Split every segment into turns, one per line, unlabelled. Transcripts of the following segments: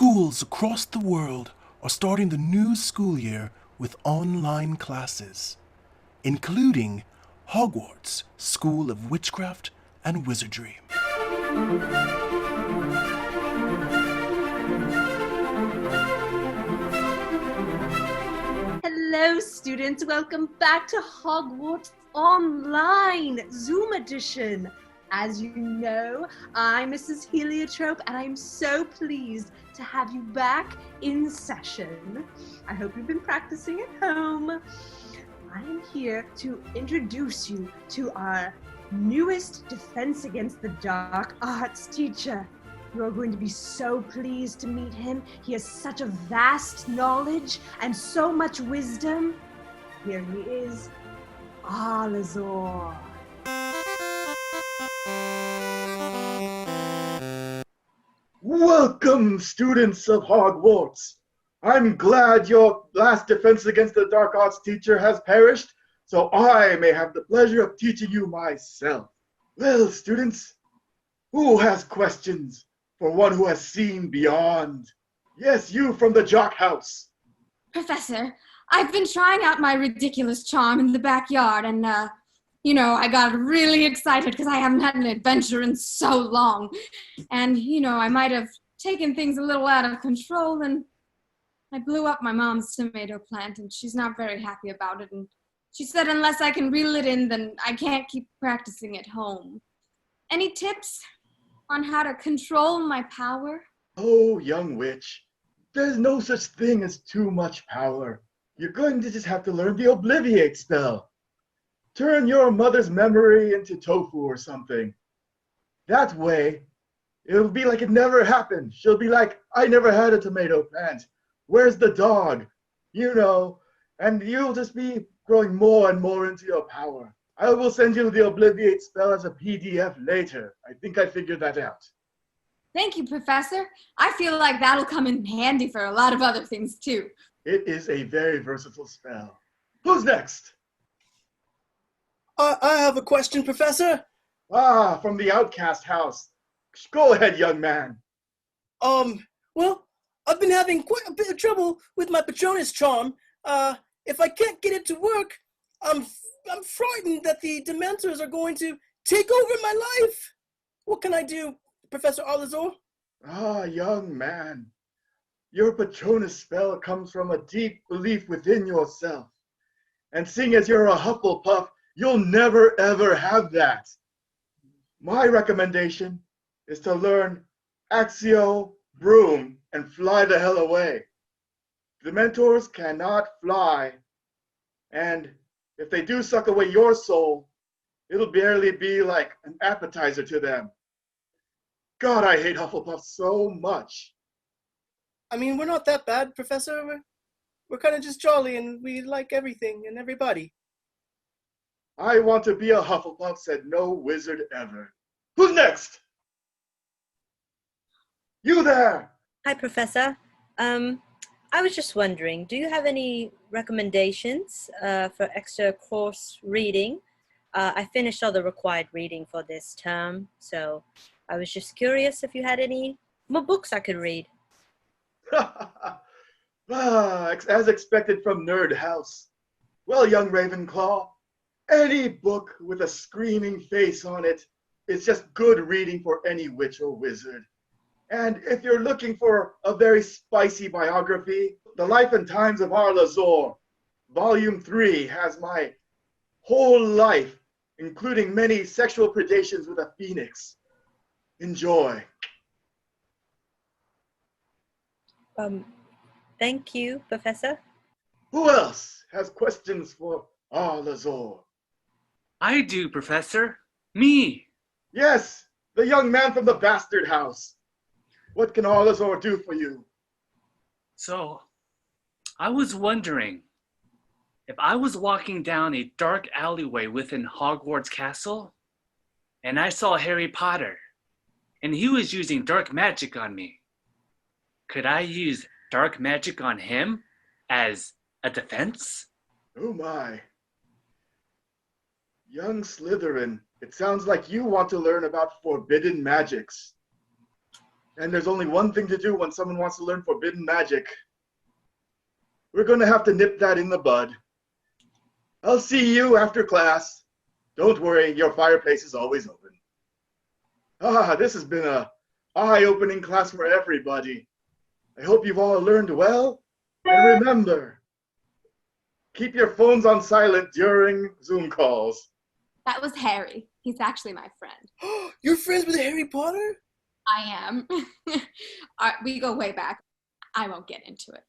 Schools across the world are starting the new school year with online classes, including Hogwarts School of Witchcraft and Wizardry.
Hello students, welcome back to Hogwarts Online Zoom Edition. As you know, I'm Mrs. Heliotrope and I'm so pleased to have you back in session. I hope you've been practicing at home. I am here to introduce you to our newest Defense Against the Dark Arts teacher. You are going to be so pleased to meet him. He has such a vast knowledge and so much wisdom. Here he is, Alazor.
Welcome, students of Hogwarts. I'm glad your last Defense Against the Dark Arts teacher has perished, so I may have the pleasure of teaching you myself. Well, students, who has questions for one who has seen beyond? Yes, you from the Jock House.
Professor, I've been trying out my ridiculous charm in the backyard and, I got really excited because I haven't had an adventure in so long. And, I might have taken things a little out of control and I blew up my mom's tomato plant and she's not very happy about it. And she said unless I can reel it in, then I can't keep practicing at home. Any tips on how to control my power?
Oh, young witch, there's no such thing as too much power. You're going to just have to learn the Obliviate spell. Turn your mother's memory into tofu or something. That way, it'll be like it never happened. She'll be like, I never had a tomato plant. Where's the dog? And you'll just be growing more and more into your power. I will send you the Obliviate spell as a PDF later. I think I figured that out.
Thank you, Professor. I feel like that'll come in handy for a lot of other things, too.
It is a very versatile spell. Who's next?
I have a question, Professor.
From the Outcast House. Go ahead, young man.
Well, I've been having quite a bit of trouble with my Patronus charm. If I can't get it to work, I'm frightened that the Dementors are going to take over my life. What can I do, Professor Alazor?
Young man. Your Patronus spell comes from a deep belief within yourself. And seeing as you're a Hufflepuff, you'll never ever have that. My recommendation is to learn Accio, Broom, and fly the hell away. Dementors cannot fly. And if they do suck away your soul, it'll barely be like an appetizer to them. God, I hate Hufflepuff so much.
I mean, we're not that bad, Professor. We're kind of just jolly and we like everything and everybody.
I want to be a Hufflepuff, said no wizard ever. Who's next? You there!
Hi, Professor. I was just wondering, do you have any recommendations for extra course reading? I finished all the required reading for this term, so I was just curious if you had any more books I could read.
As expected from Nerd House. Well, young Ravenclaw, any book with a screaming face on it is just good reading for any witch or wizard. And if you're looking for a very spicy biography, The Life and Times of Alazor, Volume 3 has my whole life, including many sexual predations with a phoenix. Enjoy.
Thank you, Professor.
Who else has questions for Alazor?
I do, Professor. Me.
Yes, the young man from the Bastard House. What can Alazor do for you?
So, I was wondering, if I was walking down a dark alleyway within Hogwarts Castle, and I saw Harry Potter, and he was using dark magic on me, could I use dark magic on him as a defense?
Oh my. Young Slytherin, it sounds like you want to learn about forbidden magics. And there's only one thing to do when someone wants to learn forbidden magic. We're gonna have to nip that in the bud. I'll see you after class. Don't worry, your fireplace is always open. This has been a eye-opening class for everybody. I hope you've all learned well. And remember, keep your phones on silent during Zoom calls.
That was Harry. He's actually my friend.
You're friends with Harry Potter?
I am. We go way back. I won't get into it.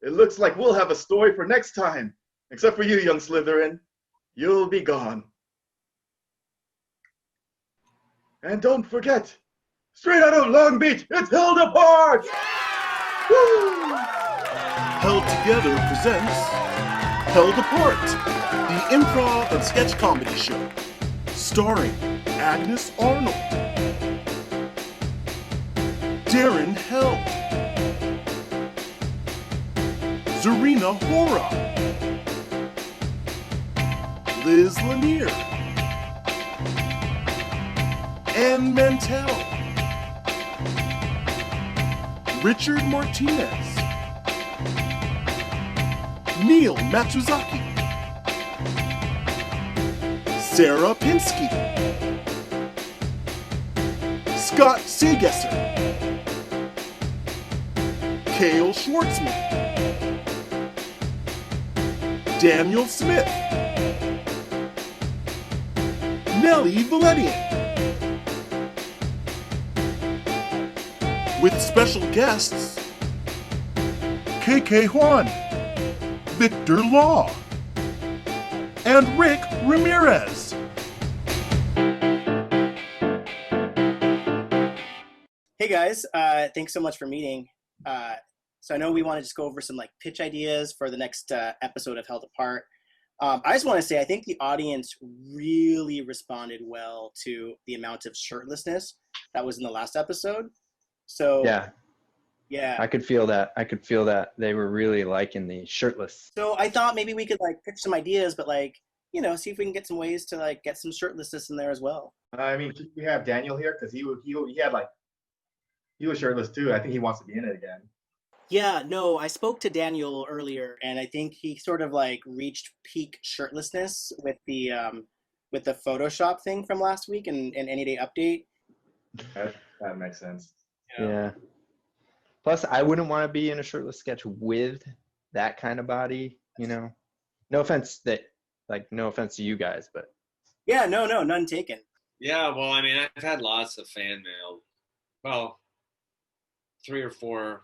It looks like we'll have a story for next time. Except for you, young Slytherin. You'll be gone. And don't forget, straight out of Long Beach, it's Held Apart! Woo!
Held Together presents Held Apart, the improv and sketch comedy show, starring Agnes Arnold, Darren Held, Zarina Hora, Liz Lanier, Ann Mantell, Richard Martinez, Neil Matsuzaki, Sarah Pinsky, Scott Segesser, Cale Schwartzman, Daniel Smith, Nellie Valetian, with special guests Kaikay Hwang, Victor Law, and Rick Ramirez.
Hey guys, thanks so much for meeting. So I know we want to just go over some like pitch ideas for the next episode of Held Apart. I just want to say I think the audience really responded well to the amount of shirtlessness that was in the last episode. So yeah,
I could feel that they were really liking the shirtless.
So I thought maybe we could like pitch some ideas, but like, you know, see if we can get some ways to like get some shirtlessness in there as well.
I mean, we have Daniel here because he was shirtless too. I think he wants to be in it again.
Yeah, no, I spoke to Daniel earlier, and I think he sort of like reached peak shirtlessness with the Photoshop thing from last week and Any Day Update.
That makes sense.
Yeah. Plus, I wouldn't want to be in a shirtless sketch with that kind of body, you know. No offense to you guys, but
yeah, no, none taken.
Yeah, well, I mean, I've had lots of fan mail. Well, 3 or 4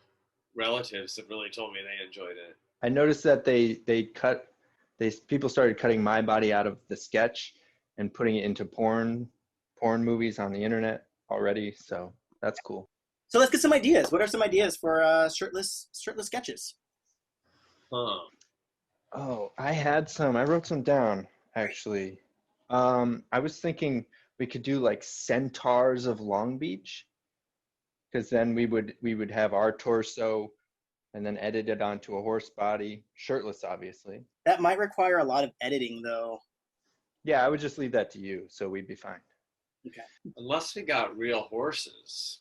relatives have really told me they enjoyed it.
I noticed that people started cutting my body out of the sketch and putting it into porn movies on the internet already, so that's cool.
So let's get some ideas. What are some ideas for shirtless sketches?
Oh, I wrote some down actually. I was thinking we could do like Centaurs of Long Beach, because then we would have our torso and then edit it onto a horse body, shirtless obviously.
That might require a lot of editing though.
Yeah, I would just leave that to you, so we'd be fine.
Okay.
Unless we got real horses.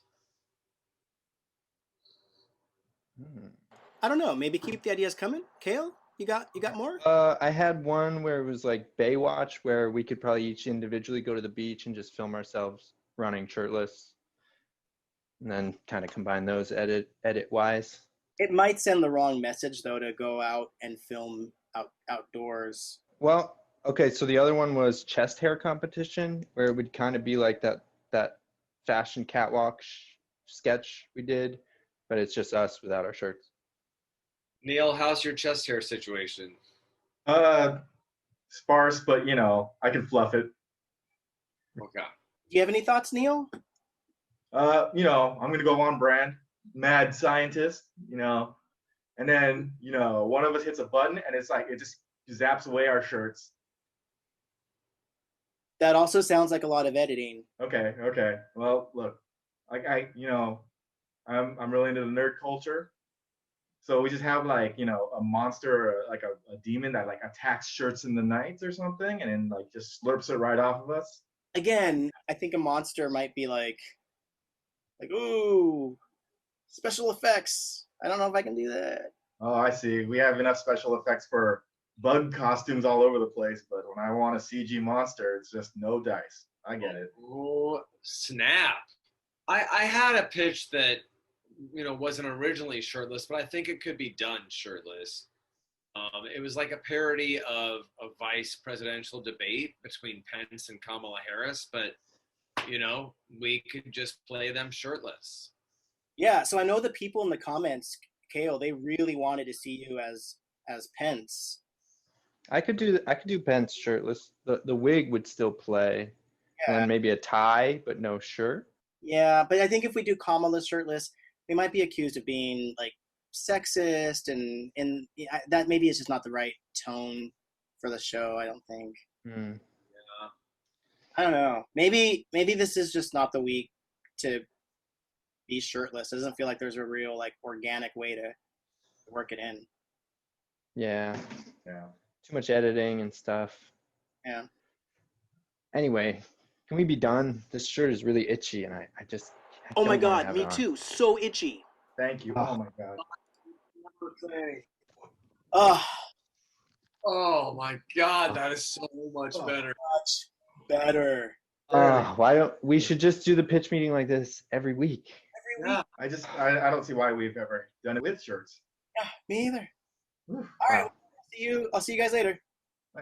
I don't know. Maybe keep the ideas coming. Cale, you got more?
I had one where it was like Baywatch, where we could probably each individually go to the beach and just film ourselves running shirtless, and then kind of combine those edit wise.
It might send the wrong message though to go out and film outdoors.
Well, okay. So the other one was chest hair competition, where it would kind of be like that fashion catwalk sketch we did, but it's just us without our shirts.
Neil, how's your chest hair situation?
Sparse, but you know, I can fluff it.
Okay.
Do you have any thoughts, Neil?
You know, I'm gonna go on brand, mad scientist, you know, and then, you know, one of us hits a button and it's like it just zaps away our shirts.
That also sounds like a lot of editing.
Okay. Well, look, like I'm really into the nerd culture. So we just have like, you know, a monster, or like a demon that like attacks shirts in the night or something, and then like just slurps it right off of us.
Again, I think a monster might be like Like, ooh, special effects. I don't know if I can do that.
Oh, I see. We have enough special effects for bug costumes all over the place, but when I want a CG monster, it's just no dice. I get it.
Oh, snap. I had a pitch that, wasn't originally shirtless, but I think it could be done shirtless. It was like a parody of a vice presidential debate between Pence and Kamala Harris, but, we could just play them shirtless.
Yeah, so I know the people in the comments, Kale, they really wanted to see you as Pence.
I could do Pence shirtless. The wig would still play,
Yeah.
and then maybe a tie, but no shirt.
Yeah, but I think if we do Kamala shirtless, we might be accused of being like sexist, and that maybe is just not the right tone for the show. I don't think.
Hmm.
Yeah.
I don't know. Maybe this is just not the week to be shirtless. It doesn't feel like there's a real like organic way to work it in.
Yeah.
Yeah.
Too much editing and stuff.
Yeah.
Anyway, can we be done? This shirt is really itchy, and I
Oh my
don't wanna
God,
have
me
it on.
too. So itchy.
Thank you. Oh my God.
Oh,
Oh my God, that is so much better.
much better.
Why don't we should just do the pitch meeting like this every week?
Every week.
I don't see why we've ever done it with shirts.
Yeah, me either.
Whew.
All right. I'll see you guys later.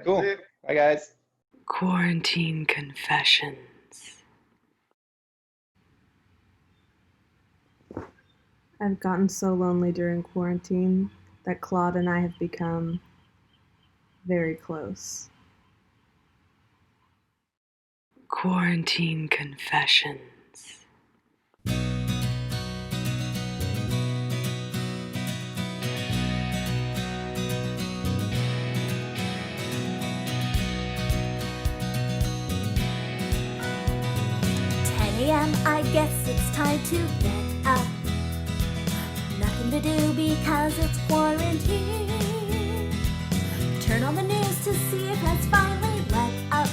Cool. Bye, guys.
Quarantine Confessions.
I've gotten so lonely during quarantine that Claude and I have become very close.
Quarantine Confessions.
I guess it's time to get up. Nothing to do because it's quarantine. Turn on the news to see if it's finally let up.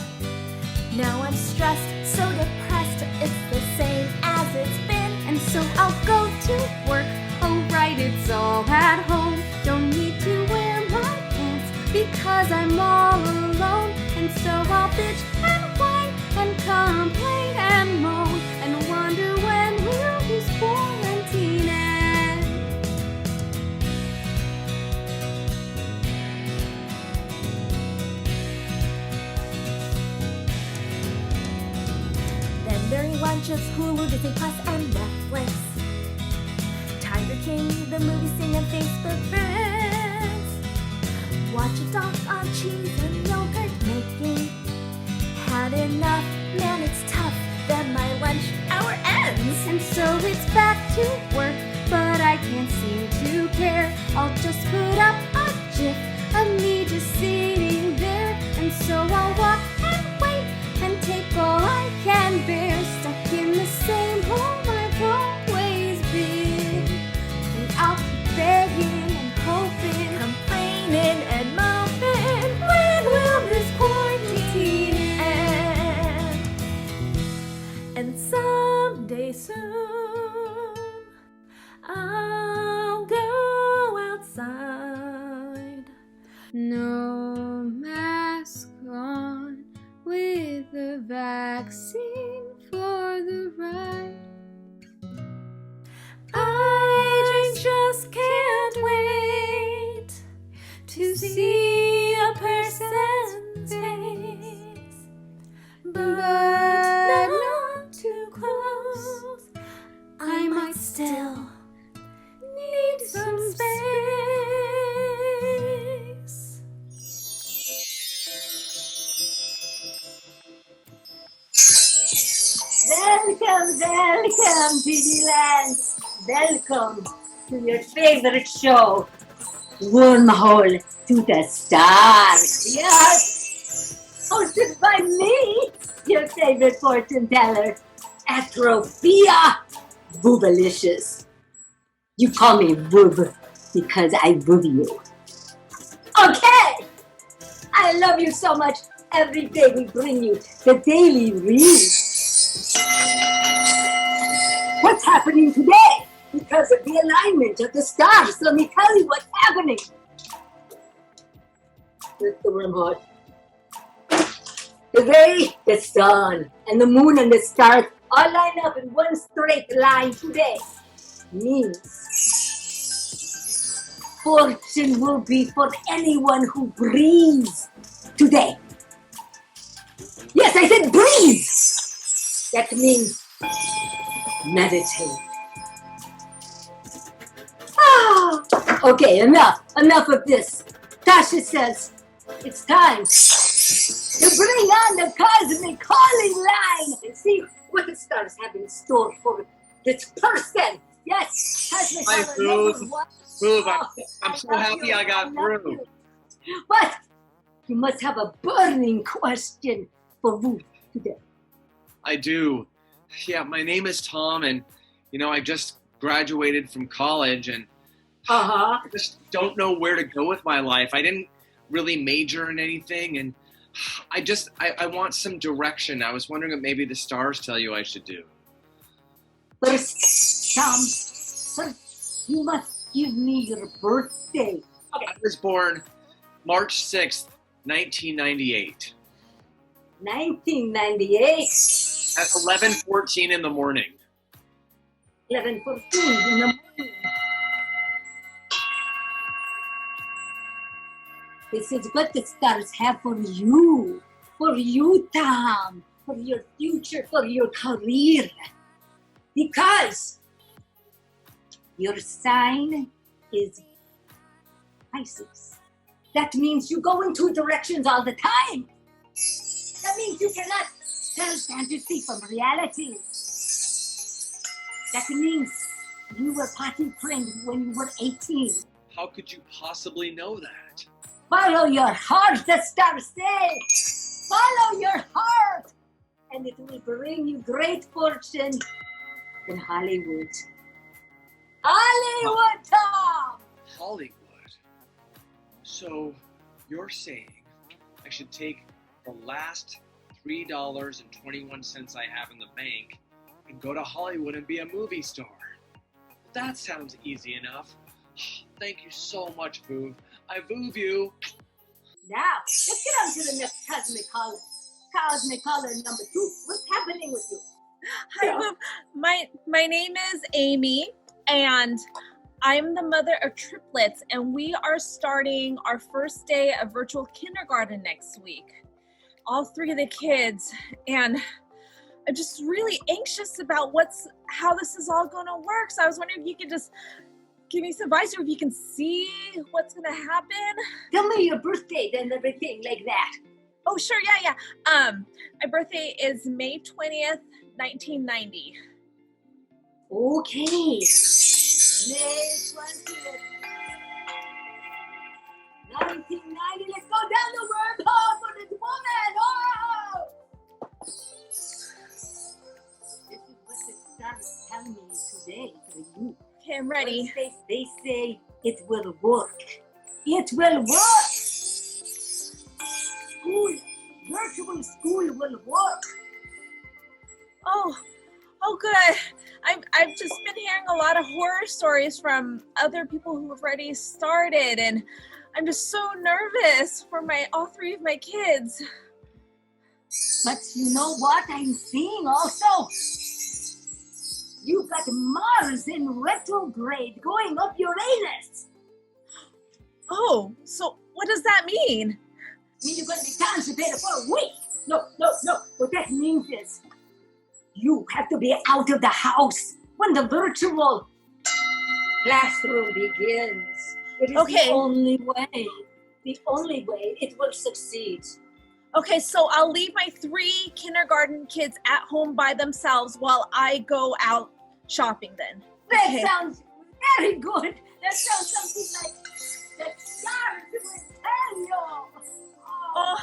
Now I'm stressed, so depressed. It's the same as it's been.
And so I'll go to work. Oh right, it's all at home. Don't need to wear my pants because I'm all alone. And so I'll bitch and whine and complain and moan and wonder when will this quarantine end.
Then during lunch it's Hulu, Disney Plus, and Netflix. Tiger King, the movie, sing, and Facebook friends. Watch a doc on cheese and yogurt making. Had enough, man, it's tough. Then my lunch hour ends.
And so it's back to work, but I can't seem to care. I'll just put up a gif of me just sitting there. And so I'll walk and wait and take all I can bear. Stuck in the same hole I've always been. And I'll keep begging and hoping,
Complaining and moping. When will this quarantine end? And someday soon I'll go outside.
no mask on with the vaccine for the ride.
I just can't wait to see a person's face, but not too close. I might still need some space.
Welcome, welcome, Disneyland. Welcome to your favorite show, Wormhole to the Stars. Yes, hosted by me, your favorite fortune teller, Atrophia Boobalicious. You call me Boob because I boob you. Okay, I love you so much. Every day we bring you the daily read. What's happening today because of the alignment of the stars. Let me tell you what's happening. With the remote. Today, the sun and the moon and the stars all line up in one straight line today. Means fortune will be for anyone who breathes today. Yes, I said breathe. That means meditate. Okay, enough of this. Tasha says it's time to bring on the cosmic calling line and see what the stars have in store for this person. Yes, cosmic
Hi,
caller
Boob.
number one.
Boob, I'm so happy I got through.
But you must have a burning question for Wu today.
I do. Yeah, my name is Tom, and I just graduated from college, and I just don't know where to go with my life. I didn't really major in anything, and I want some direction. I was wondering what maybe the stars tell you I should do.
First, Tom, you must give me your birthday. Okay.
I was born March 6th, 1998.
1998.
At 11:14 in the morning.
11:14 in the morning. This is what the stars have for you, Tom, for your future, for your career. Because your sign is Pisces. That means you go in two directions all the time. That means you cannot tell fantasy from reality. That means you were potty trained when you were 18.
How could you possibly know that?
Follow your heart, the stars say. Follow your heart. And it will bring you great fortune in Hollywood. Hollywood, Tom!
Hollywood. So you're saying I should take the last $3.21 I have in the bank and go to Hollywood and be a movie star? That sounds easy enough. Thank you so much, Voov. I Voov you.
Now, let's get on to the next cosmic caller. Cosmic caller number 2. What's happening with you?
Hi, Voov. My name is Amy, and I'm the mother of triplets, and we are starting our first day of virtual kindergarten next week. All 3 of the kids, and I'm just really anxious about how this is all going to work. So I was wondering if you could just give me some advice, or if you can see what's going to happen.
Tell me your birthday and everything like that.
Oh, sure, yeah. My birthday is May 20th, 1990.
Okay. May 20th. 1990. Let's go down the wormhole for this woman. Oh! This is what the stars tell me today for you.
Okay, I'm ready.
They say it will work. It will work. Virtual school will work.
Oh, good. I've just been hearing a lot of horror stories from other people who have already started, and I'm just so nervous for all 3 of my kids.
But you know what I'm seeing also? You've got Mars in retrograde going up Uranus.
Oh, so what does that mean?
I mean, you're going to be constipated for a week. No. What that means is you have to be out of the house when the virtual classroom begins. It is the only way. The only way it will succeed.
Okay, so I'll leave my 3 kindergarten kids at home by themselves while I go out shopping then.
That sounds very good. That sounds something like the stars will tell you. Oh,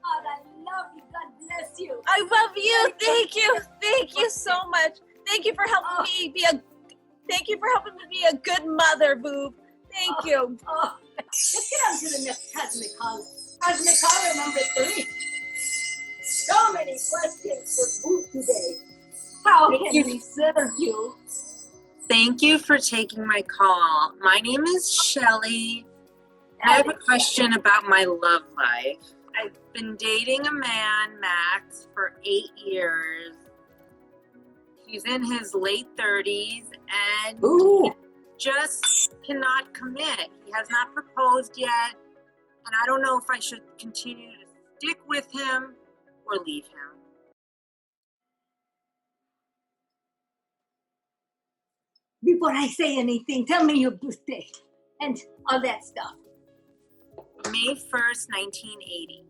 God, I love you. God bless you.
I love you. Thank you. Thank you so much. Thank you for helping me be a good mother, Boob. Thank you.
Let's get on to the next cosmic caller. Cosmic caller number 3. So many questions for Boob today. How can we serve you?
Thank you for taking my call. My name is Shelly. I have a question about my love life. I've been dating a man, Max, for 8 years. He's in his late 30s and he just cannot commit. He has not proposed yet, and I don't know if I should continue to stick with him or leave him.
Before I say anything, tell me your birthday and all that stuff.
May 1st, 1980.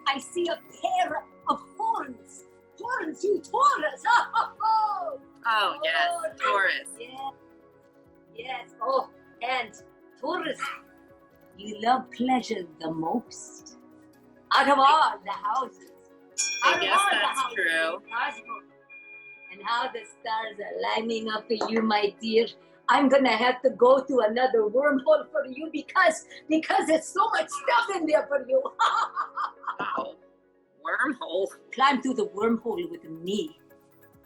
I see a pair of horns. Horns, you Taurus.
Oh, yes, Taurus.
Yes. Yes. Oh, and Taurus, you love pleasure the most. Out of all the houses.
I guess that's true.
And how the stars are lining up for you, my dear. I'm gonna have to go through another wormhole for you because there's so much stuff in there for you.
Wow. Wormhole?
Climb through the wormhole with me.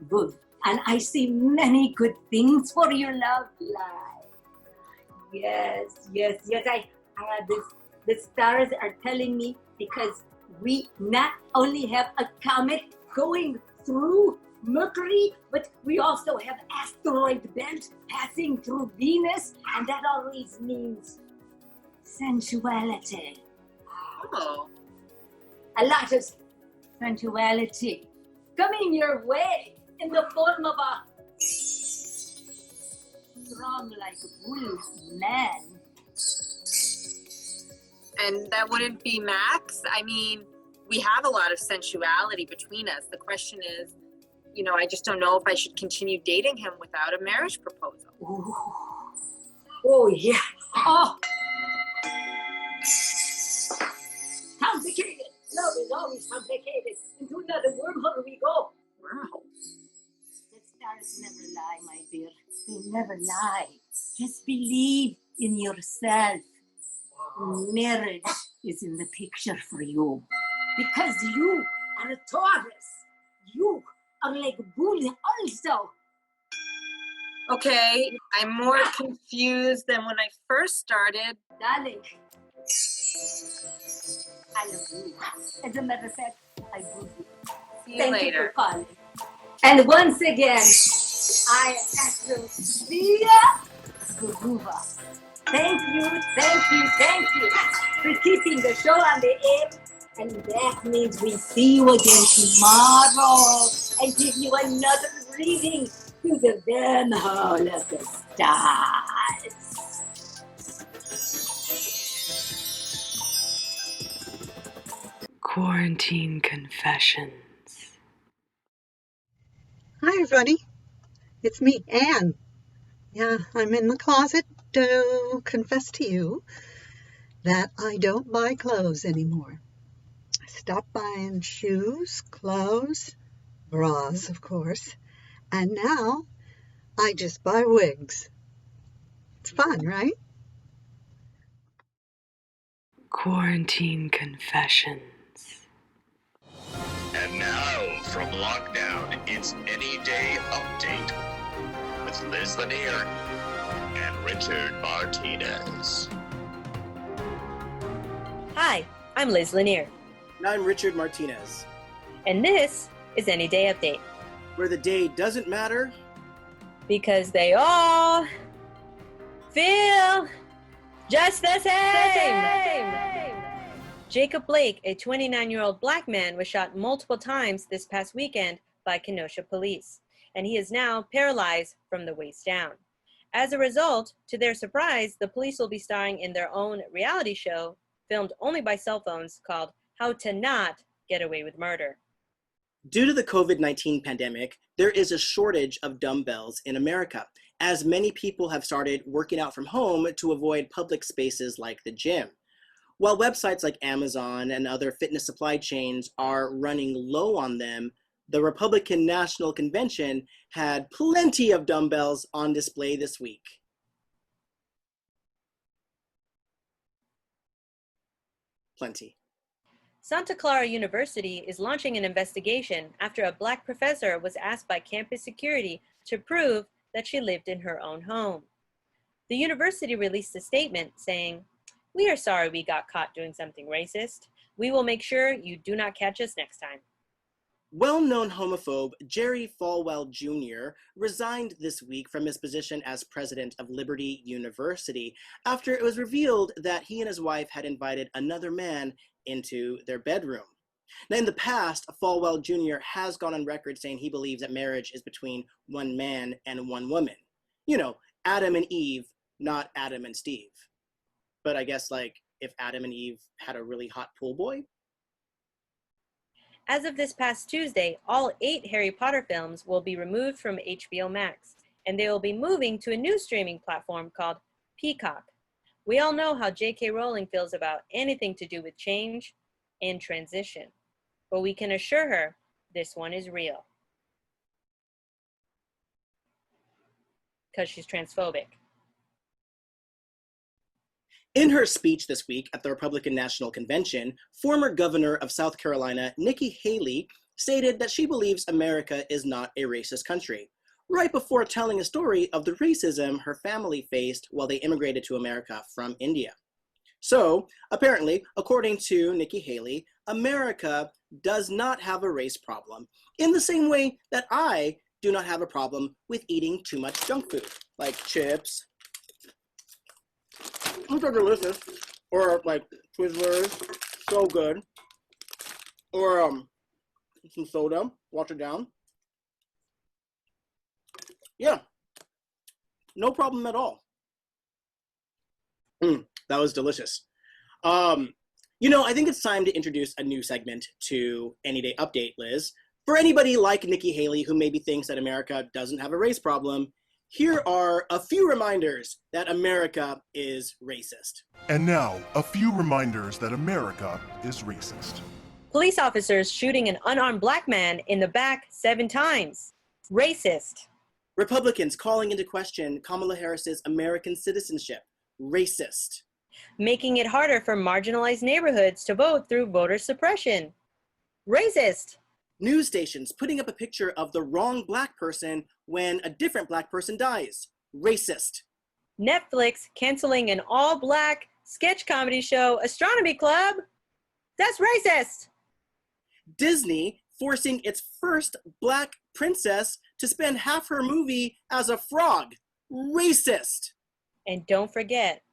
Good. And I see many good things for your love life. Yes. The stars are telling me because we not only have a comet going through Mercury, but we also have asteroid belt passing through Venus, and that always means sensuality.
Oh.
A lot of sensuality coming your way in the form of a strong like bull man.
And that wouldn't be Max? I mean, we have a lot of sensuality between us. The question is, I just don't know if I should continue dating him without a marriage proposal.
Ooh. Oh, yeah. Oh. Complicated. Love is always complicated. Into another wormhole we go.
Wormhole?
The stars never lie, my dear. They never lie. Just believe in yourself. Marriage is in the picture for you. Because you are a Taurus. You are like a bull also.
Okay, I'm more confused than when I first started.
Darling, I love you. As a matter of fact, I love you.
See you
Thank
later.
you for calling. And once again, I Astrophia Guruva. Thank you for keeping the show on the air. And that means we see you again tomorrow and give you another reading through the wormhole of the stars.
Quarantine Confessions.
Hi, everybody. It's me, Anne. Yeah, I'm in the closet to confess to you that I don't buy clothes anymore. I stopped buying shoes, clothes, bras, of course, and now I just buy wigs. It's fun, right?
Quarantine Confessions.
And now, from lockdown, it's Any Day Update with Liz Lanier and Richard Martinez.
Hi, I'm Liz Lanier.
And I'm Richard Martinez.
And this is Any Day Update.
Where the day doesn't matter.
Because they all feel just the same. Jacob Blake, a 29-year-old black man, was shot multiple times this past weekend by Kenosha police, and he is now paralyzed from the waist down. As a result, to their surprise, the police will be starring in their own reality show, filmed only by cell phones, called How to Not Get Away with Murder.
Due to the COVID-19 pandemic, there is a shortage of dumbbells in America, as many people have started working out from home to avoid public spaces like the gym. While websites like Amazon and other fitness supply chains are running low on them, the Republican National Convention had plenty of dumbbells on display this week. Plenty.
Santa Clara University is launching an investigation after a Black professor was asked by campus security to prove that she lived in her own home. The university released a statement saying, "We are sorry we got caught doing something racist. We will make sure you do not catch us next time."
Well-known homophobe Jerry Falwell Jr. resigned this week from his position as president of Liberty University after it was revealed that he and his wife had invited another man into their bedroom. Now, in the past, Falwell Jr. has gone on record saying he believes that marriage is between one man and one woman. You know, Adam and Eve, not Adam and Steve. But I guess, like, if Adam and Eve had a really hot pool boy?
As of this past Tuesday, all 8 Harry Potter films will be removed from HBO Max, and they will be moving to a new streaming platform called Peacock. We all know how J.K. Rowling feels about anything to do with change and transition, but we can assure her this one is real. Because she's transphobic.
In her speech this week at the Republican National Convention, former governor of South Carolina, Nikki Haley, stated that she believes America is not a racist country, right before telling a story of the racism her family faced while they immigrated to America from India. So, apparently, according to Nikki Haley, America does not have a race problem, in the same way that I do not have a problem with eating too much junk food, like chips, which are delicious, or like Twizzlers, so good, or some soda, water down. Yeah, no problem at all. That was delicious. You know, I think it's time to introduce a new segment to Any Day Update, Liz. For anybody like Nikki Haley who maybe thinks that America doesn't have a race problem, here are a few reminders that America is racist.
And now, a few reminders that America is racist.
Police officers shooting an unarmed Black man in the back 7 times. Racist.
Republicans calling into question Kamala Harris's American citizenship. Racist.
Making it harder for marginalized neighborhoods to vote through voter suppression. Racist.
News stations putting up a picture of the wrong Black person when a different Black person dies. Racist.
Netflix canceling an all-Black sketch comedy show, Astronomy Club. That's racist.
Disney forcing its first Black princess to spend half her movie as a frog. Racist.
And don't forget,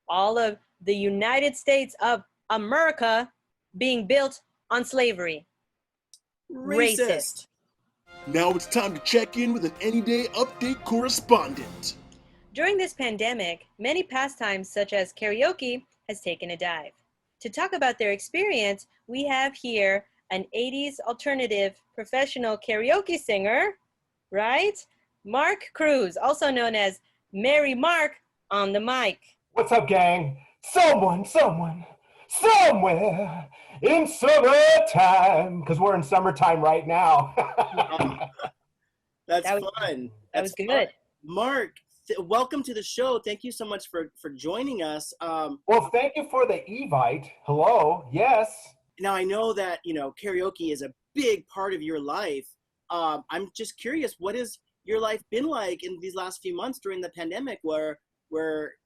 all of the United States of America being built on slavery. Racist.
Now it's time to check in with an Any Day Update correspondent.
During this pandemic, many pastimes such as karaoke has taken a dive. To talk about their experience, we have here an 80s alternative professional karaoke singer, right? Mark Cruz, also known as Mary Mark on the mic.
What's up, gang? Someone, somewhere in summertime, because we're in summertime right now.
That's fun.
That was good.
Fun. Mark, welcome to the show. Thank you so much for joining us.
Well, thank you for the Evite. Hello, yes.
Now, I know that, you know, karaoke is a big part of your life. I'm just curious, what has your life been like in these last few months during the pandemic where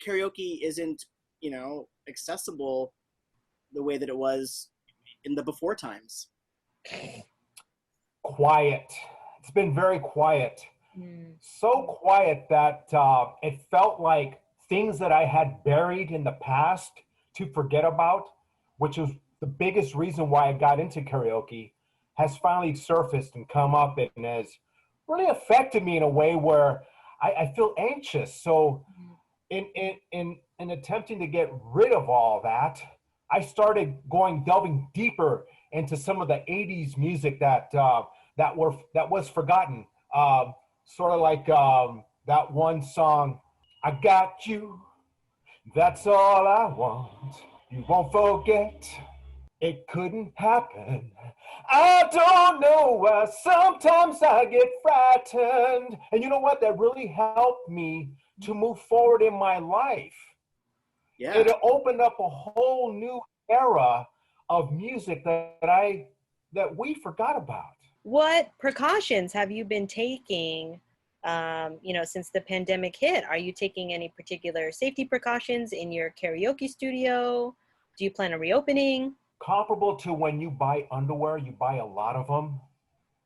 karaoke isn't, you know, accessible the way that it was in the before times?
Quiet. It's been very quiet. So quiet that it felt like things that I had buried in the past to forget about, which was the biggest reason why I got into karaoke, has finally surfaced and come up and has really affected me in a way where I feel anxious. So in attempting to get rid of all that, I started delving deeper into some of the 80s music that was forgotten. Sort of like that one song, I got you, that's all I want, you won't forget, it couldn't happen. I don't know why sometimes I get frightened. And you know what? That really helped me to move forward in my life.
Yeah.
It opened up a whole new era of music that we forgot about.
What precautions have you been taking, since the pandemic hit? Are you taking any particular safety precautions in your karaoke studio? Do you plan on reopening?
Comparable to when you buy underwear, you buy a lot of them.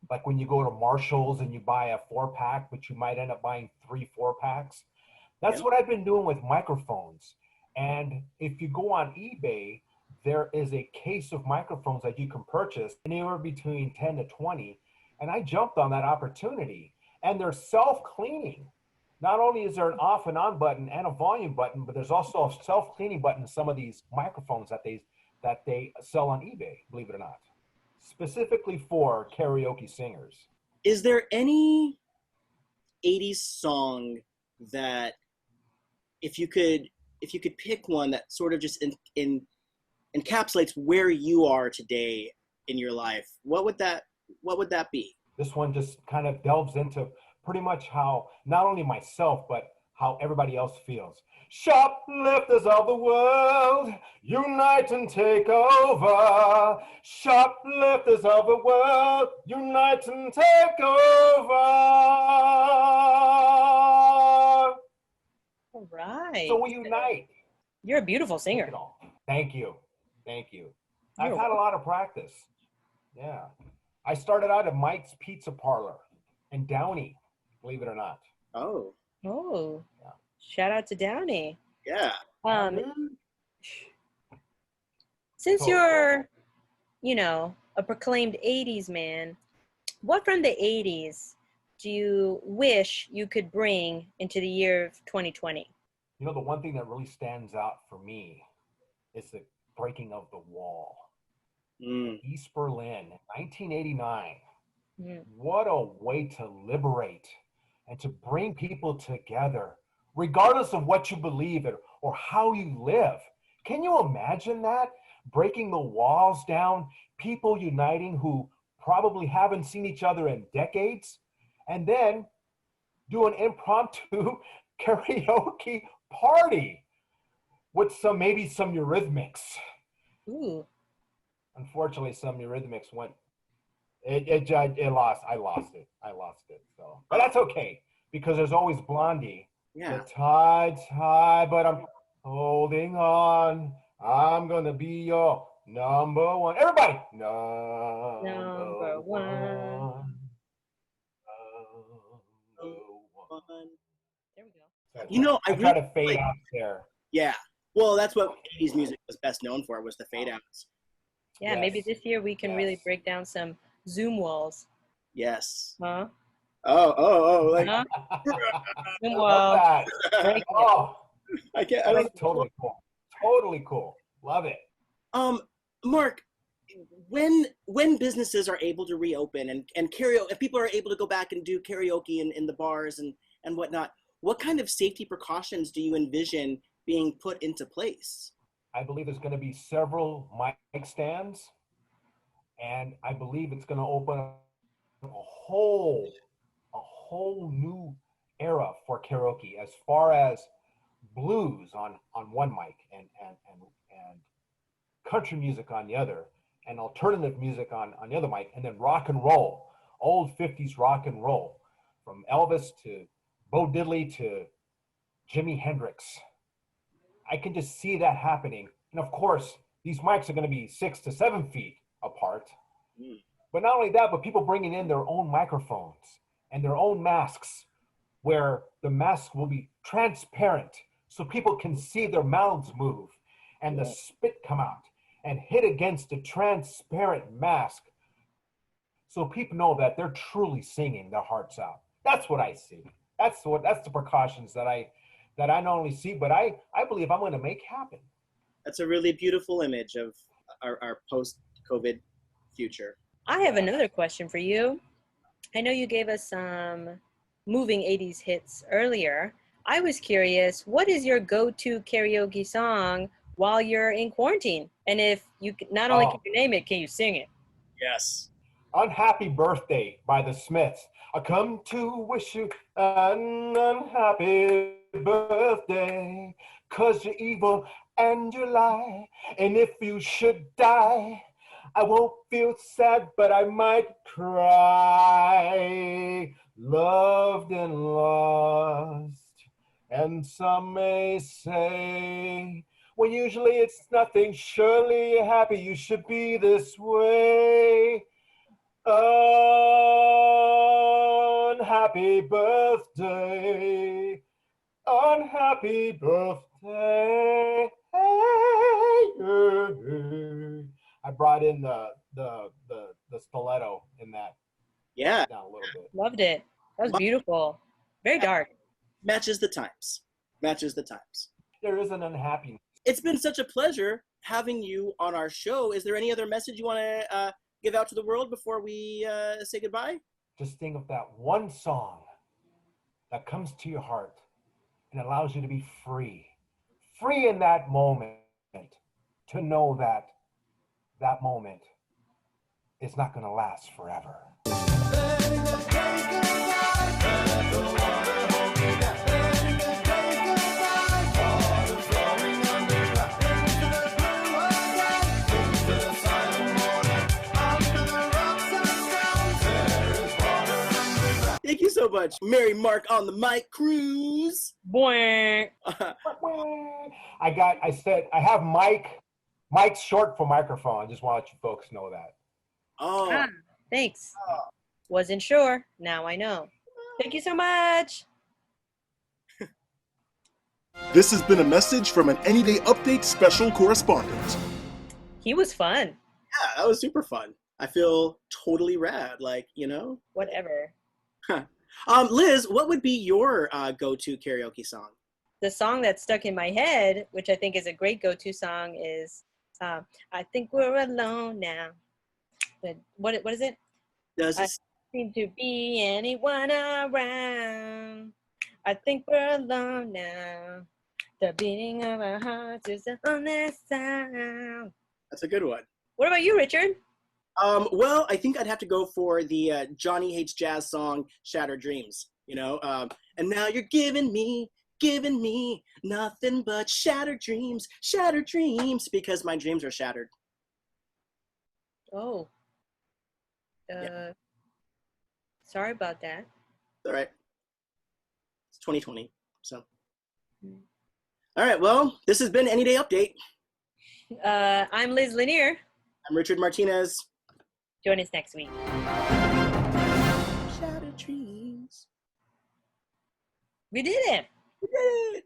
Like when you go to Marshall's and you buy a 4-pack, but you might end up buying 3 4-packs. That's what I've been doing with microphones. And if you go on eBay, there is a case of microphones that you can purchase anywhere between 10 to 20. And I jumped on that opportunity. And they're self-cleaning. Not only is there an off and on button and a volume button, but there's also a self-cleaning button in some of these microphones that they sell on eBay, believe it or not, specifically for karaoke singers.
Is there any 80s song that, if you could pick one that sort of just encapsulates where you are today in your life, what would that be?
This one just kind of delves into pretty much how not only myself, but how everybody else feels. Shoplifters of the world, unite and take over. Shoplifters of the world, unite and take over.
All right.
So we unite.
You're a beautiful singer.
Thank you. I've had a lot of practice. Yeah. I started out at Mike's Pizza Parlor in Downey, believe it or not.
Oh. Yeah. Shout out to Downey.
Yeah.
Since you're, a proclaimed 80s man, what from the 80s do you wish you could bring into the year of 2020?
The one thing that really stands out for me is the breaking of the wall. East Berlin, 1989. What a way to liberate and to bring people together, regardless of what you believe in or how you live. Can you imagine that? Breaking the walls down, people uniting who probably haven't seen each other in decades, and then do an impromptu karaoke party with maybe some Eurythmics.
Ooh.
Unfortunately, some Eurythmics went. I lost it. So, but that's okay because there's always Blondie.
Yeah.
The tide's high, but I'm holding on. I'm gonna be your number one. Everybody, number one.
There we
go.
I try to fade out there.
Yeah. Well, that's what 80s music was best known for, was the fade outs.
Yeah, maybe this year we can really break down some Zoom walls.
Yes.
Huh?
Oh, like
Zoom wall. Break it.
That's totally cool. Totally cool. Love it.
Mark, when businesses are able to reopen and karaoke, if people are able to go back and do karaoke in the bars and whatnot, what kind of safety precautions do you envision being put into place?
I believe there's going to be several mic stands, and I believe it's going to open up a whole new era for karaoke, as far as blues on one mic and country music on the other, and alternative music on the other mic, and then rock and roll, old 50s rock and roll, from Elvis to Bo Diddley to Jimi Hendrix. I can just see that happening. And of course, these mics are going to be 6 to 7 feet apart. But not only that, but people bringing in their own microphones and their own masks, where the mask will be transparent so people can see their mouths move and the spit come out and hit against the transparent mask, so people know that they're truly singing their hearts out. That's what I see. That's the precautions that I not only see, but I believe I'm going to make happen.
That's a really beautiful image of our post-COVID future.
I have another question for you. I know you gave us some moving 80s hits earlier. I was curious, what is your go-to karaoke song while you're in quarantine? And if you not only can you name it, can you sing it?
Yes.
Unhappy Birthday by the Smiths. I come to wish you an unhappy birthday, 'cause you're evil and you lie. And if you should die, I won't feel sad, but I might cry. Loved and lost. And some may say, well, usually it's nothing. Surely you're happy. You should be this way. Unhappy birthday. Unhappy birthday. I brought in the stiletto in that.
Yeah.
Down a little bit.
Loved it. That was beautiful. Very dark.
Matches the times. Matches the times.
There is an unhappiness.
It's been such a pleasure having you on our show. Is there any other message you want to give out to the world before we say goodbye?
Just think of that one song that comes to your heart and allows you to be free. Free in that moment, to know that that moment is not going to last forever.
Thank you so much, Mary Mark on the mic, Cruz.
Boy.
I have Mike. Mike's short for microphone. I just want to let you folks know that.
Oh.
Ah, thanks. Wasn't sure. Now I know. Thank you so much.
This has been a message from an Any Day Update special correspondent.
He was fun.
Yeah, that was super fun. I feel totally rad, like, you know?
Whatever.
Liz, what would be your go-to karaoke song?
The song that stuck in my head, which I think is a great go-to song, is I Think We're Alone Now. But what is it?
Does
I
it
seem to be anyone around. I think we're alone now. The beating of our hearts is the only sound.
That's a good one.
What about you, Richard?
Well, I think I'd have to go for the Johnny Hates Jazz song, Shattered Dreams, you know? And now you're giving me nothing but shattered dreams, because my dreams are shattered.
Oh. Sorry about that.
All right. It's 2020, so. All right, well, this has been Any Day Update.
I'm Liz Lanier.
I'm Richard Martinez.
Join us next week.
Shattered dreams.
We did it.
We did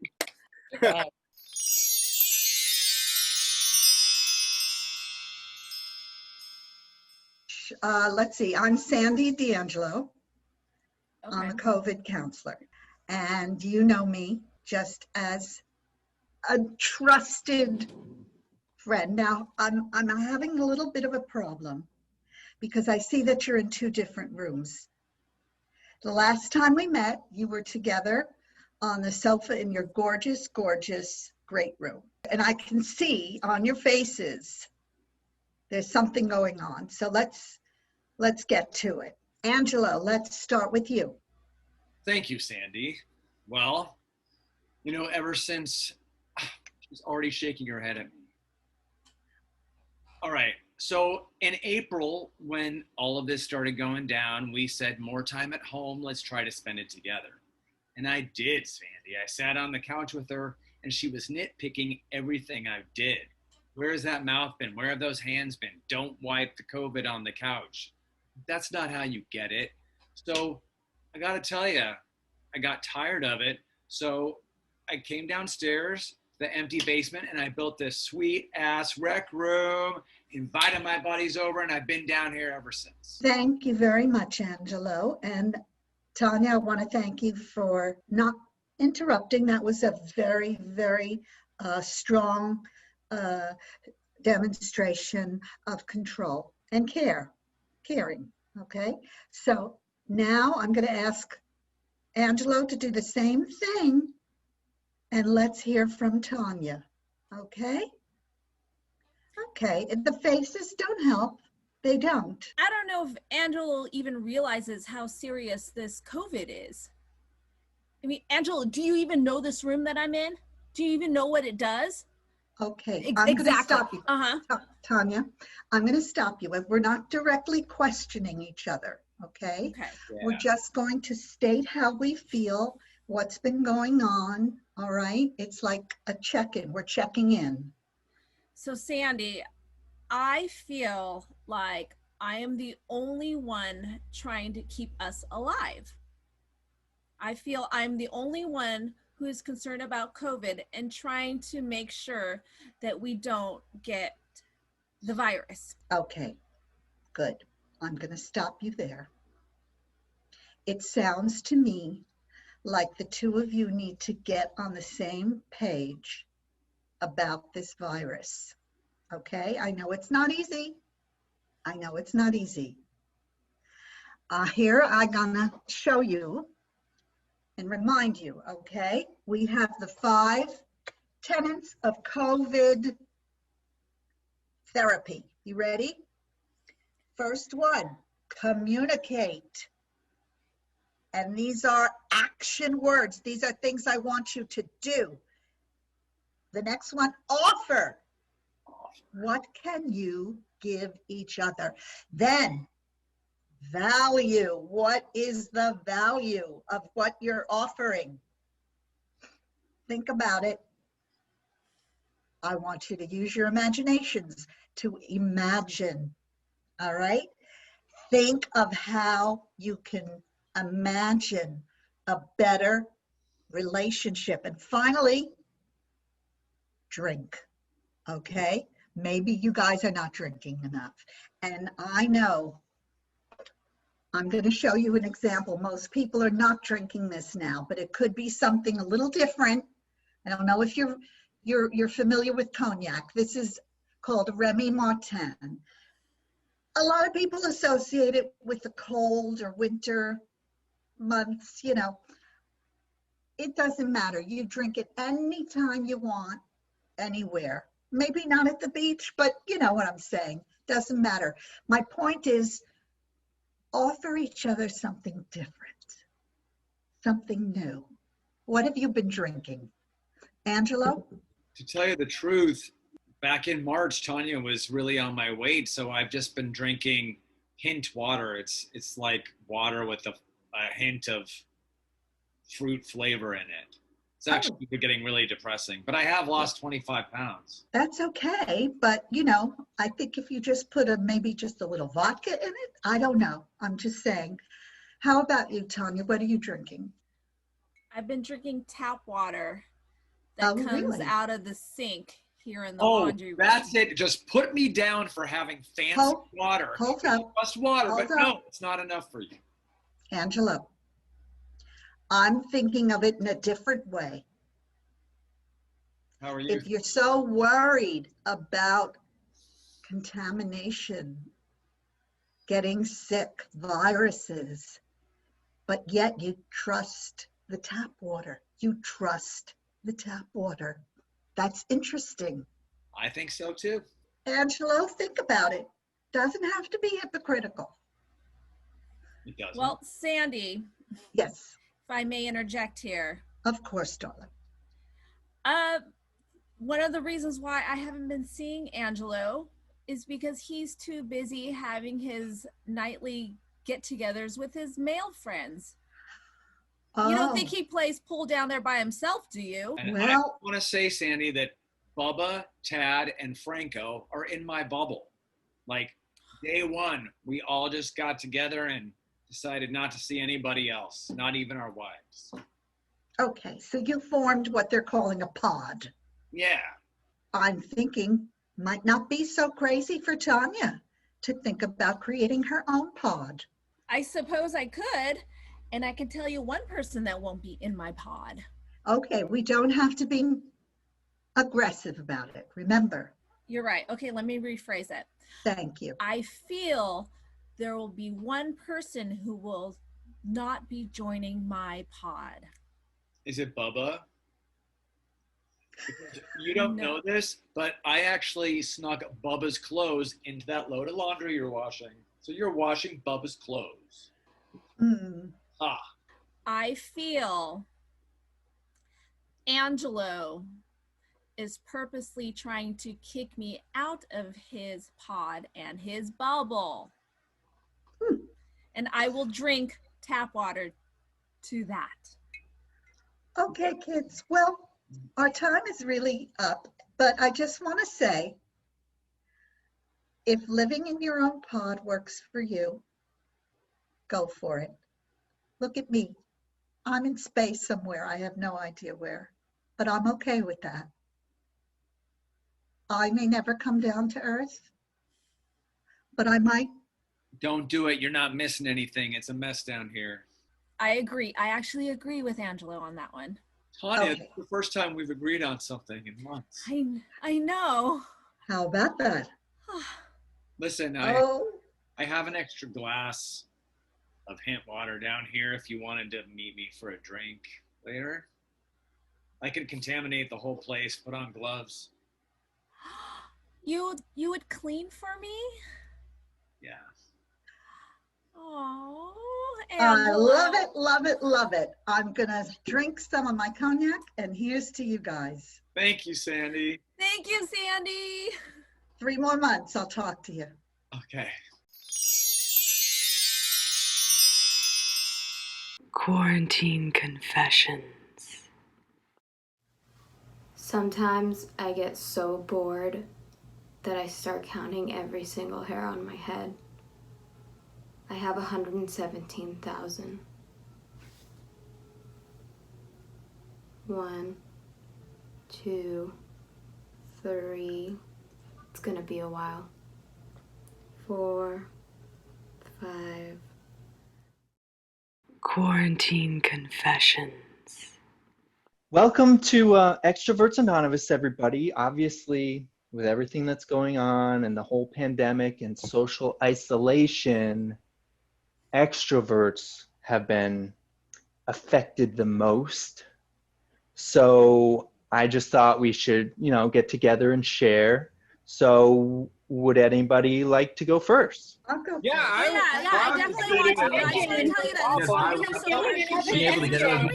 it.
Let's see, I'm Sandy D'Angelo. I'm a COVID counselor. And you know me just as a trusted friend. Now, I'm having a little bit of a problem because I see that you're in two different rooms. The last time we met, you were together on the sofa in your gorgeous, gorgeous great room. And I can see on your faces there's something going on. So let's get to it. Angelo, let's start with you.
Thank you, Sandy. Well, you know, ever since she's already shaking her head at me. All right. So in April, when all of this started going down, we said more time at home. Let's try to spend it together. And I did, Sandy. I sat on the couch with her and she was nitpicking everything I did. Where has that mouth been? Where have those hands been? Don't wipe the COVID on the couch. That's not how you get it. So I got to tell you, I got tired of it. So I came downstairs, the empty basement, and I built this sweet ass rec room, invited my buddies over, and I've been down here ever since.
Thank you very much, Angelo. And Tanya, I want to thank you for not interrupting. That was a very, very strong demonstration of control and caring, okay? So now I'm going to ask Angelo to do the same thing, and let's hear from Tanya, okay? Okay, and the faces don't help. They don't.
I don't know if Angela even realizes how serious this COVID is. I mean, Angela, do you even know this room that I'm in? Do you even know what it does?
Okay, I'm going to stop you. Tanya, I'm going to stop you. We're not directly questioning each other, okay?
Okay.
We're just going to state how we feel, what's been going on, all right? It's like a check-in. We're checking in.
So, Sandy, I feel like I am the only one trying to keep us alive. I feel I'm the only one who is concerned about COVID and trying to make sure that we don't get the virus.
Okay, good. I'm going to stop you there. It sounds to me like the two of you need to get on the same page about this virus. Okay, I know it's not easy. I know it's not easy. Here I'm gonna show you and remind you, okay? We have the 5 tenets of COVID therapy. You ready? First one, communicate. And these are action words. These are things I want you to do. The next one, offer. What can you give each other? Then, value. What is the value of what you're offering? Think about it. I want you to use your imaginations to imagine, all right? Think of how you can imagine a better relationship. And finally, drink, okay? Maybe you guys are not drinking enough. And I know, I'm going to show you an example. Most people are not drinking this now, but it could be something a little different. I don't know if you're familiar with cognac. This is called Remy Martin. A lot of people associate it with the cold or winter months, you know. It doesn't matter. You drink it anytime you want, anywhere. Maybe not at the beach, but you know what I'm saying. Doesn't matter. My point is, offer each other something different, something new. What have you been drinking? Angelo?
To tell you the truth, back in March, Tanya was really on my weight, so I've just been drinking hint water. It's like water with a hint of fruit flavor in it. It's actually getting really depressing, but I have lost 25 pounds.
That's okay, but you know, I think if you just put maybe just a little vodka in it, I don't know. I'm just saying. How about you, Tanya? What are you drinking?
I've been drinking tap water that comes out of the sink here in the
Oh,
laundry room.
that's it. Just put me down for having fancy water.
Hold up.
Just water,
Hold
but
up.
no, it's not enough for you.
Angelo, I'm thinking of it in a different way.
How are you?
If you're so worried about contamination, getting sick, viruses, but yet you trust the tap water. You trust the tap water. That's interesting.
I think so too.
Angelo, think about it. Doesn't have to be hypocritical.
It doesn't.
Well, Sandy.
Yes.
If I may interject here.
Of course, darling.
One of the reasons why I haven't been seeing Angelo is because he's too busy having his nightly get-togethers with his male friends. You don't think he plays pool down there by himself, do you?
And I want to say, Sandy, that Bubba, Tad, and Franco are in my bubble. Like, day one, we all just got together and decided not to see anybody else, not even our wives.
Okay, so you formed what they're calling a pod.
Yeah.
I'm thinking might not be so crazy for Tanya to think about creating her own pod.
I suppose I could, and I can tell you one person that won't be in my pod.
Okay, we don't have to be aggressive about it, remember.
You're right. Okay, let me rephrase it.
Thank you.
I feel there will be one person who will not be joining my pod.
Is it Bubba? You don't know this, but I actually snuck Bubba's clothes into that load of laundry you're washing. So you're washing Bubba's clothes. Ah.
I feel Angelo is purposely trying to kick me out of his pod and his bubble. And I will drink tap water to that.
Okay, kids. Well, our time is really up, but I just want to say, if living in your own pod works for you, go for it. Look at me. I'm in space somewhere. I have no idea where, but I'm okay with that. I may never come down to Earth, but I might.
Don't do it. You're not missing anything. It's a mess down here.
I agree. I actually agree with Angelo on that one.
Tanya, it's the first time we've agreed on something in months.
I know.
How about that?
Listen,
Oh.
I have an extra glass of hint water down here if you wanted to meet me for a drink later. I could contaminate the whole place, put on gloves.
You would clean for me?
Yeah.
Oh,
I love it, love it, love it. I'm going to drink some of my cognac, and here's to you guys.
Thank you, Sandy.
Thank you, Sandy.
3 more months, I'll talk to you.
Okay.
Quarantine confessions.
Sometimes I get so bored that I start counting every single hair on my head. I have 117,000. 1, 2, 3. It's gonna be a while. 4, 5.
Quarantine confessions.
Welcome to Extroverts Anonymous, everybody. Obviously, with everything that's going on and the whole pandemic and social isolation, extroverts have been affected the most. So I just thought we should, get together and share. So would anybody like to go first?
I'll go.
Yeah,
I definitely want to. I just want to tell you that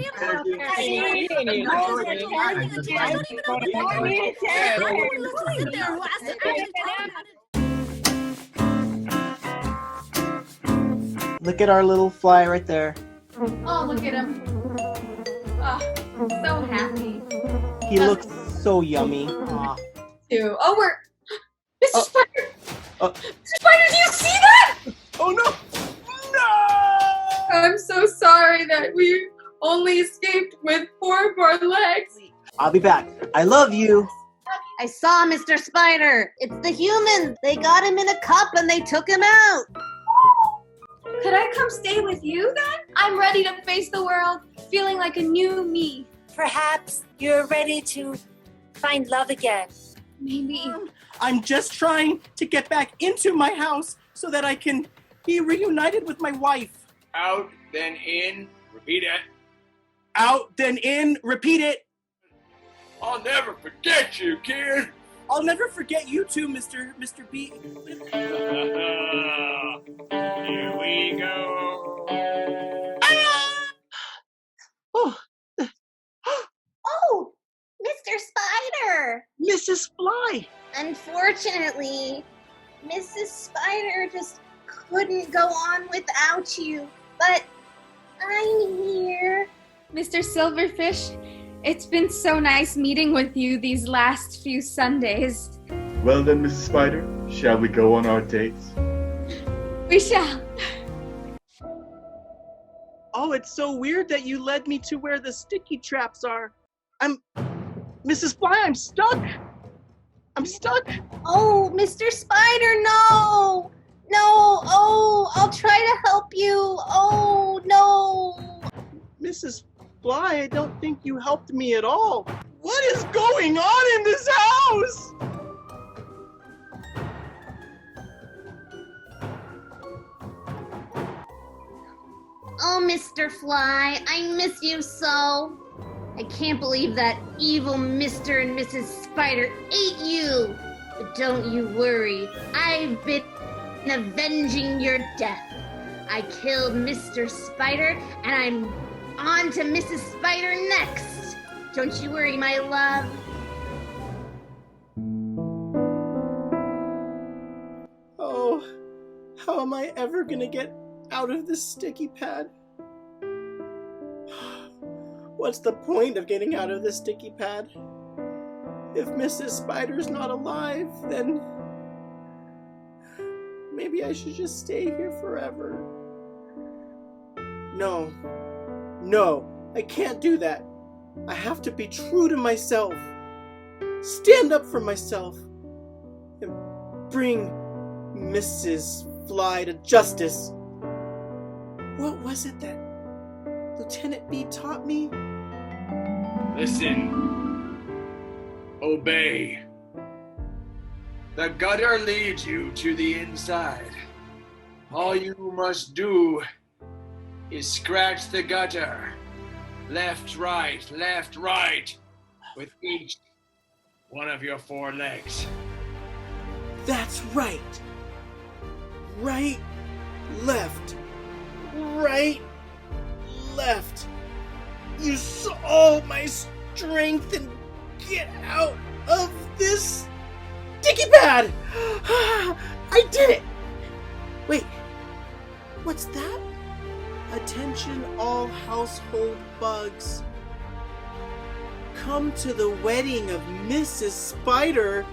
Look at our little fly right there.
Oh, look at him. Oh, so happy.
He looks so yummy. Aw.
Oh, we're... Mr. Spider! Mr. Spider, do you see that?
Oh, no!
I'm so sorry that we only escaped with 4 of our legs.
I'll be back. I love you.
I saw Mr. Spider. It's the humans. They got him in a cup and they took him out.
Could I come stay with you then? I'm ready to face the world, feeling like a new me.
Perhaps you're ready to find love again.
Maybe.
I'm just trying to get back into my house so that I can be reunited with my wife.
Out, then in. Repeat it.
Out, then in. Repeat it.
I'll never forget you, kid.
I'll never forget you too, Mr. B.
Here we go.
Oh, Mr. Spider.
Mrs. Fly.
Unfortunately, Mrs. Spider just couldn't go on without you, but I'm here.
Mr. Silverfish, it's been so nice meeting with you these last few Sundays.
Well then, Mrs. Spider, shall we go on our dates?
We shall.
Oh, it's so weird that you led me to where the sticky traps are. Mrs. Fly, I'm stuck. I'm stuck.
Oh, Mr. Spider, no. No, oh, I'll try to help you. Oh, no.
Mrs. Fly, I don't think you helped me at all. What is going on in this house?
Oh, Mr. Fly, I miss you so. I can't believe that evil Mr. and Mrs. Spider ate you. But don't you worry, I've been avenging your death. I killed Mr. Spider, and I'm on to Mrs. Spider next. Don't you worry, my love.
Oh, how am I ever gonna get out of this sticky pad? What's the point of getting out of this sticky pad? If Mrs. Spider's not alive, then maybe I should just stay here forever. No, I can't do that. I have to be true to myself. Stand up for myself and bring Mrs. Fly to justice. What was it that Lieutenant B taught me?
Listen. Obey. The gutter leads you to the inside. All you must do is scratch the gutter. Left, right, with each one of your 4 legs.
That's right. Right, left. Right, left. Use all my strength and get out of this sticky pad. I did it. Wait, what's that? Attention all household bugs. Come to the wedding of Mrs. Spider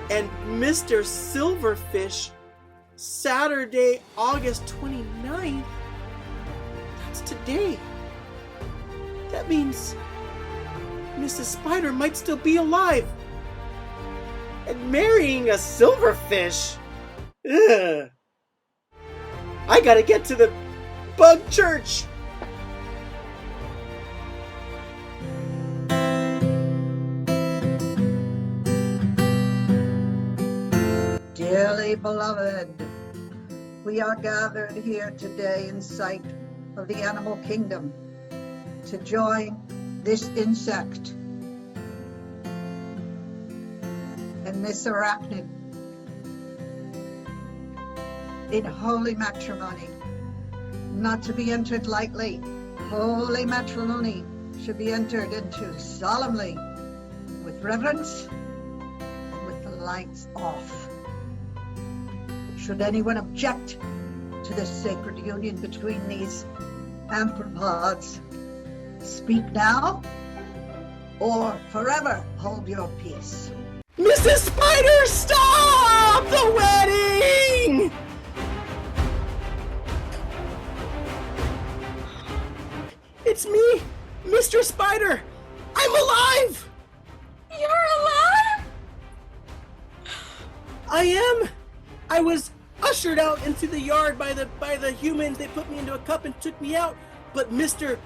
and Mr. Silverfish, Saturday, August 29th. That's today. That means Mrs. Spider might still be alive and marrying a silverfish. Ugh. I gotta get to the bug church.
Dearly beloved, we are gathered here today in sight of the animal kingdom to join this insect and this arachnid in holy matrimony, not to be entered lightly. Holy matrimony should be entered into solemnly, with reverence and with the lights off. Should anyone object to this sacred union between these anthropods, speak now or forever hold your peace.
Mrs. Spider, stop the wedding! It's me, Mr. Spider. I'm alive!
You're alive?
I am. I was ushered out into the yard by the humans. They put me into a cup and took me out. But Mr.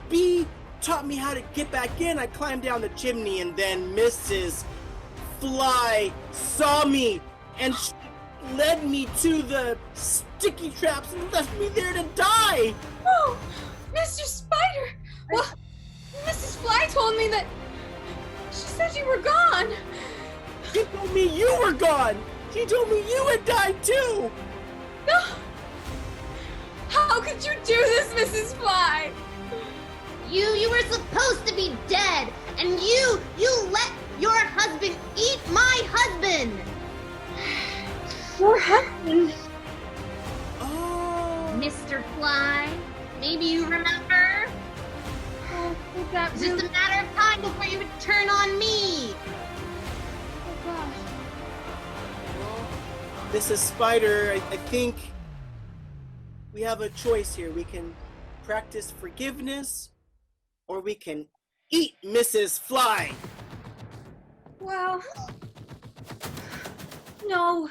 B taught me how to get back in. I climbed down the chimney, and then Mrs. Fly saw me and she led me to the sticky traps and left me there to die.
Oh, Mr. Spider. Well, Mrs. Fly told me that she said you were gone.
She told me you were gone. She told me you had died too.
No. How could you do this, Mrs. Fly?
You were supposed to be dead, and you let your husband eat my husband.
Your husband?
Oh.
Mr. Fly, maybe you remember?
Oh, was that
It's just a matter of time before you would turn on me.
Oh, gosh.
This is Spider. I think we have a choice here. We can practice forgiveness, or we can eat Mrs. Fly.
Well, no.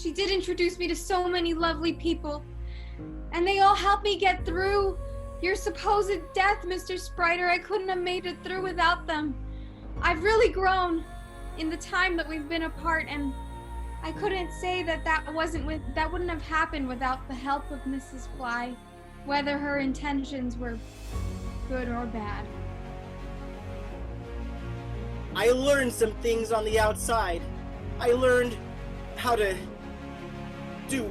She did introduce me to so many lovely people, and they all helped me get through your supposed death, Mr. Spider. I couldn't have made it through without them. I've really grown in the time that we've been apart, and I couldn't say that wouldn't have happened without the help of Mrs. Fly, whether her intentions were good or bad.
I learned some things on the outside. I learned how to do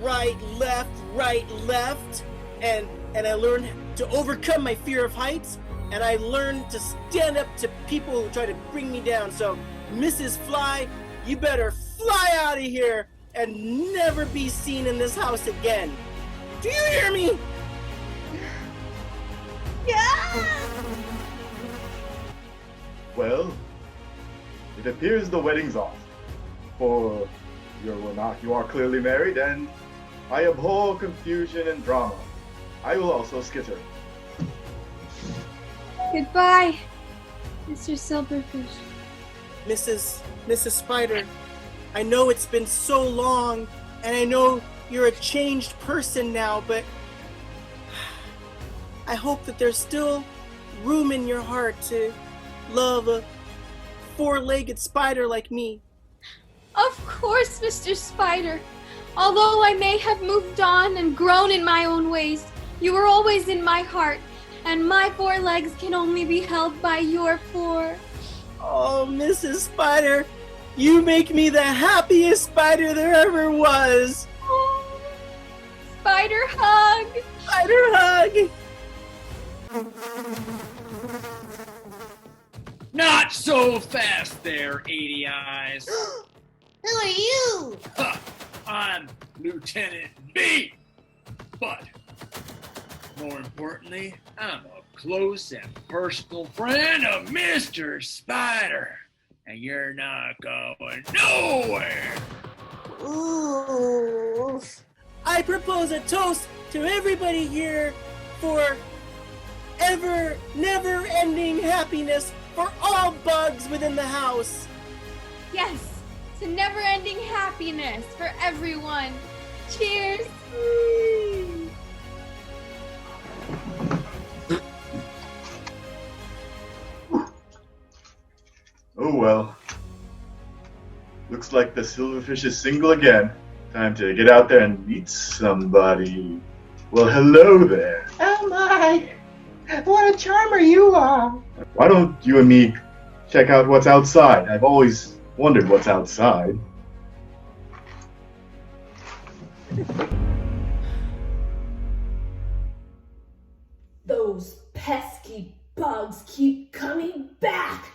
right, left, and I learned to overcome my fear of heights, and I learned to stand up to people who try to bring me down. So, Mrs. Fly, you better fly out of here and never be seen in this house again. Do you hear me?
Yeah!
Well, it appears the wedding's off. For you are clearly married, and I abhor confusion and drama. I will also skitter.
Goodbye, Mr. Silverfish.
Mrs. Spider, I know it's been so long, and I know you're a changed person now, but I hope that there's still room in your heart to love a four-legged spider like me.
Of course, Mr. Spider. Although I may have moved on and grown in my own ways, you are always in my heart, and my four legs can only be held by your four.
Oh, Mrs. Spider, you make me the happiest spider there ever was.
Oh, spider hug.
Spider hug.
Not so fast there, 80 Eyes.
Who are you?
I'm Lieutenant B. But more importantly, I'm a close and personal friend of Mr. Spider. And you're not going nowhere.
Ooh. I propose a toast to everybody here for never-ending happiness for all bugs within the house.
Yes, to never-ending happiness for everyone. Cheers.
Oh well. Looks like the silverfish is single again. Time to get out there and meet somebody. Well, hello there.
Oh my! What a charmer you are!
Why don't you and me check out what's outside? I've always wondered what's outside.
Those pesky bugs keep coming back.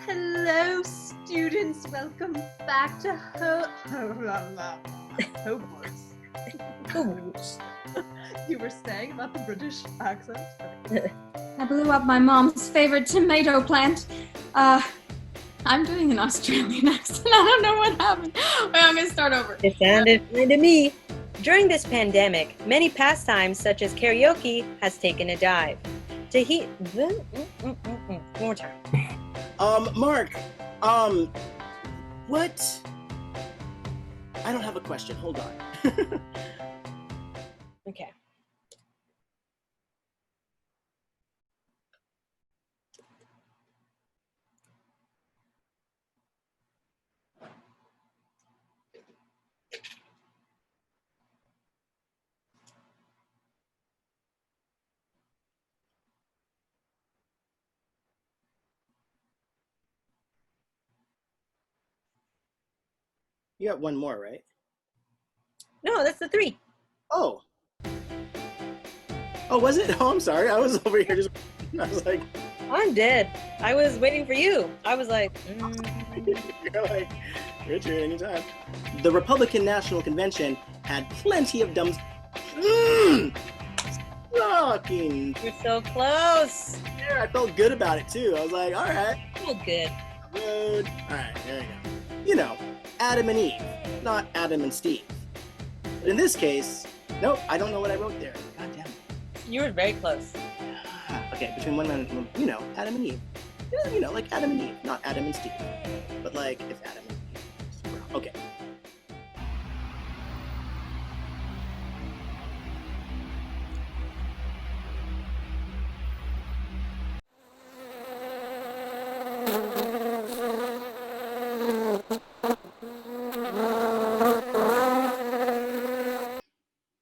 Hello, students. Welcome back to Hogwarts. You were saying about the British accent?
I blew up my mom's favorite tomato plant. I'm doing an Australian accent. I don't know what happened. Wait, I'm gonna start over.
It sounded fine to me. During this pandemic, many pastimes such as karaoke has taken a dive. One more time.
Mark, what? I don't have a question. Hold on.
Okay.
You got one more, right?
No, that's the 3.
Oh. Oh, was it? Oh, I'm sorry. I was over here just. I was like.
I'm dead. I was waiting for you. I was like.
You're like, Richard, anytime. The Republican National Convention had plenty of dumb. Sucking.
You're so close.
Yeah, I felt good about it too. I was like, all right.
Feel good.
Good. All right, there you go. You know, Adam and Eve, not Adam and Steve. But in this case, nope, I don't know what I wrote there. God damn it.
You were very close.
Okay, between one and you know, Adam and Eve. You know, like Adam and Eve, not Adam and Steve. But like if Adam and Eve were, okay.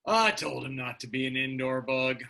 I told him not to be an indoor bug.